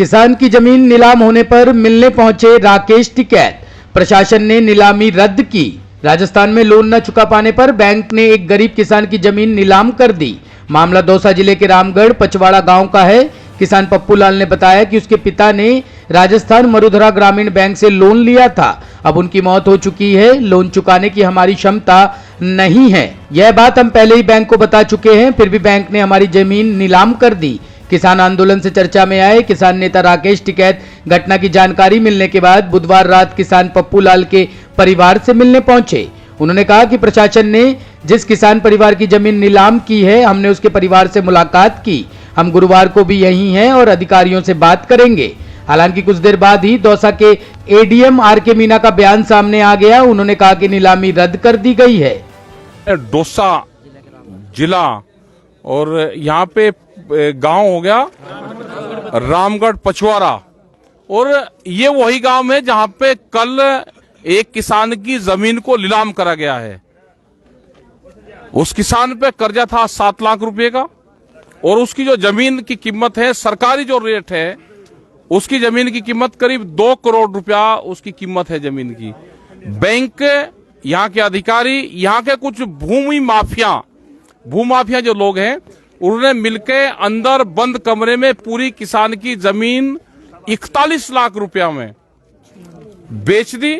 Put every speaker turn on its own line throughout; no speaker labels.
किसान की जमीन नीलाम होने पर मिलने पहुंचे राकेश टिकैत। प्रशासन ने नीलामी रद्द की। राजस्थान में लोन न चुका पाने पर बैंक ने एक गरीब किसान की जमीन नीलाम कर दी। मामला दौसा जिले के रामगढ़ पचवाड़ा गांव का है। किसान पप्पू लाल ने बताया कि उसके पिता ने राजस्थान मरुधरा ग्रामीण बैंक से लोन लिया था। अब उनकी मौत हो चुकी है। लोन चुकाने की हमारी क्षमता नहीं है। यह बात हम पहले ही बैंक को बता चुके हैं, फिर भी बैंक ने हमारी जमीन नीलाम कर दी। किसान आंदोलन से चर्चा में आए किसान नेता राकेश टिकैत घटना की जानकारी मिलने के बाद बुधवार रात किसान पप्पू लाल के परिवार से मिलने पहुंचे। उन्होंने कहा कि प्रशासन ने जिस किसान परिवार की जमीन नीलाम की है, हमने उसके परिवार से मुलाकात की। हम गुरुवार को भी यहीं हैं और अधिकारियों से बात करेंगे। हालांकि कुछ देर बाद ही दौसा के एडीएम आर.के. मीना का बयान सामने आ गया। उन्होंने कहा कि नीलामी रद्द कर दी गई है।
दौसा जिला और यहाँ पे गांव हो गया रामगढ़ पचवाड़ा, और ये वही गांव है जहां पे कल एक किसान की जमीन को नीलाम करा गया है। उस किसान पे कर्जा था 7 लाख रुपए का, और उसकी जो जमीन की कीमत है, सरकारी जो रेट है, उसकी जमीन की कीमत करीब 2 करोड़ रुपया उसकी कीमत है जमीन की। बैंक, यहाँ के अधिकारी, यहाँ के कुछ भूमाफिया जो लोग हैं, उन्होंने मिलके अंदर बंद कमरे में पूरी किसान की जमीन 41 लाख रुपया में बेच दी,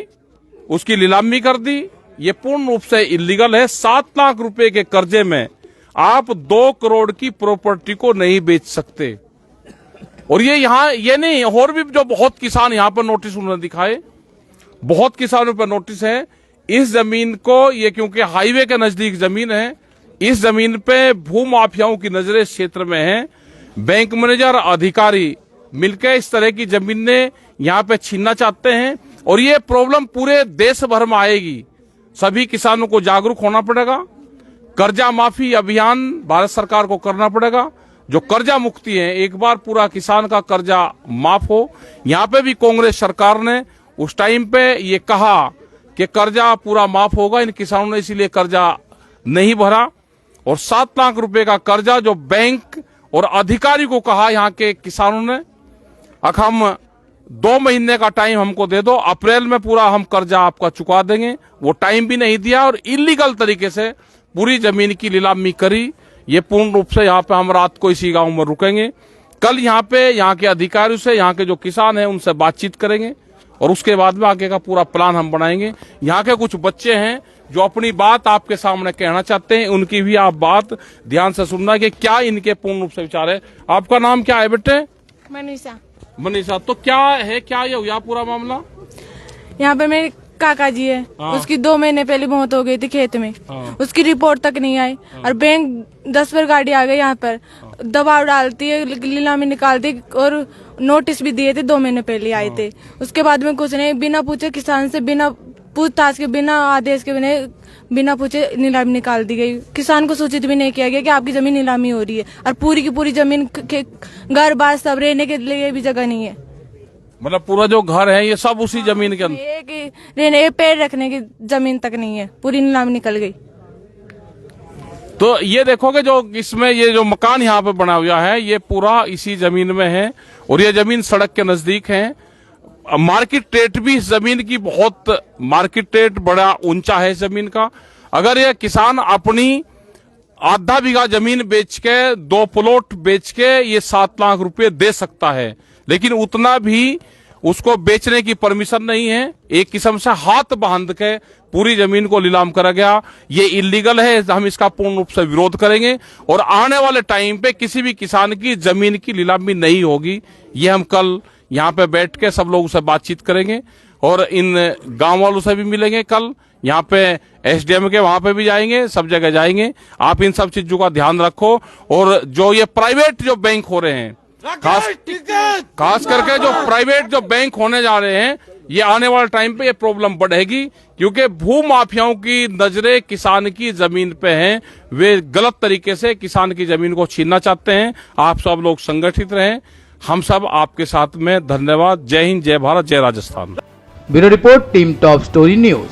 उसकी नीलामी कर दी। ये पूर्ण रूप से इलीगल है। 7 लाख रुपए के कर्जे में आप 2 करोड़ की प्रॉपर्टी को नहीं बेच सकते। और ये नहीं, और भी जो बहुत किसान यहाँ पर नोटिस उन्होंने दिखाए, बहुत किसानों पर नोटिस है। इस जमीन को, ये क्योंकि हाईवे के नजदीक जमीन है, इस जमीन पे भूमाफियाओं की नजरें इस क्षेत्र में हैं। बैंक मैनेजर, अधिकारी मिलकर इस तरह की जमीनें यहाँ पे छीनना चाहते हैं, और ये प्रॉब्लम पूरे देश भर में आएगी। सभी किसानों को जागरूक होना पड़ेगा। कर्जा माफी अभियान भारत सरकार को करना पड़ेगा। जो कर्जा मुक्ति है, एक बार पूरा किसान का कर्जा माफ हो। यहाँ पे भी कांग्रेस सरकार ने उस टाइम पे ये कहा कि कर्जा पूरा माफ होगा, इन किसानों ने इसीलिए कर्जा नहीं भरा, और 7 लाख रुपए का कर्जा जो बैंक और अधिकारी को कहा यहाँ के किसानों ने, हम 2 महीने का टाइम हमको दे दो, अप्रैल में पूरा हम कर्जा आपका चुका देंगे। वो टाइम भी नहीं दिया और इलीगल तरीके से पूरी जमीन की नीलामी करी। ये पूर्ण रूप से यहाँ पे हम रात को इसी गांव में रुकेंगे। कल यहाँ पे यहाँ के अधिकारियों से, यहाँ के जो किसान हैं, उनसे बातचीत करेंगे, और उसके बाद में आगे का पूरा प्लान हम बनाएंगे। यहाँ के कुछ बच्चे हैं जो अपनी बात आपके सामने कहना चाहते हैं, उनकी भी आप बात ध्यान से सुनना कि क्या इनके पूर्ण रूप से विचार है। आपका नाम क्या है बेटे? मनीषा। तो क्या है, क्या ये हुआ पूरा मामला?
यहाँ पे मेरे काका जी है, उसकी 2 महीने पहले मौत हो गई थी खेत में। उसकी रिपोर्ट तक नहीं आई, और बैंक 10 बार गाड़ी आ गई यहाँ पर, दबाव डालती है, नीलामी निकालती, और नोटिस भी दिए थे 2 महीने पहले आए थे। उसके बाद में कुछ नहीं, बिना पूछे किसान से, बिना पूछताछ के, बिना आदेश के, बिना पूछे नीलामी निकाल दी गई। किसान को सूचित भी नहीं किया गया कि आपकी जमीन नीलामी हो रही है, और पूरी की पूरी जमीन के घर बार सब रहने के लिए भी जगह नहीं है।
मतलब पूरा जो घर है ये सब उसी जमीन के अंदर,
एक रहने, पेड़ रखने की जमीन तक नहीं है, पूरी नीलामी निकल गई।
तो ये देखोगे जो इसमें ये जो मकान यहाँ पे बना हुआ है, ये पूरा इसी जमीन में है, और ये जमीन सड़क के नजदीक है। मार्केट रेट भी इस जमीन की बहुत, मार्केट रेट बड़ा ऊंचा है इस जमीन का। अगर ये किसान अपनी आधा बीघा जमीन बेच के, 2 प्लॉट बेच के ये 7 लाख रुपए दे सकता है, लेकिन उतना भी उसको बेचने की परमिशन नहीं है। एक किस्म से हाथ बांध के पूरी जमीन को नीलाम करा गया। ये इलीगल है। हम इसका पूर्ण रूप से विरोध करेंगे, और आने वाले टाइम पे किसी भी किसान की जमीन की नीलामी नहीं होगी। ये हम कल यहाँ पे बैठ के सब लोगों से बातचीत करेंगे, और इन गांव वालों से भी मिलेंगे। कल यहाँ पे एसडीएम के वहां पे भी जाएंगे, सब जगह जाएंगे। आप इन सब चीजों का ध्यान रखो, और जो ये प्राइवेट जो बैंक हो रहे हैं, खास करके जो प्राइवेट जो बैंक होने जा रहे हैं, ये आने वाले टाइम पे ये प्रॉब्लम बढ़ेगी, क्योंकि भूमाफियाओं की नजरें किसान की जमीन पे हैं। वे गलत तरीके से किसान की जमीन को छीनना चाहते हैं। आप सब लोग संगठित रहें, हम सब आपके साथ में। धन्यवाद। जय हिंद, जय भारत, जय Rajasthan.
Bureau report, team top story news.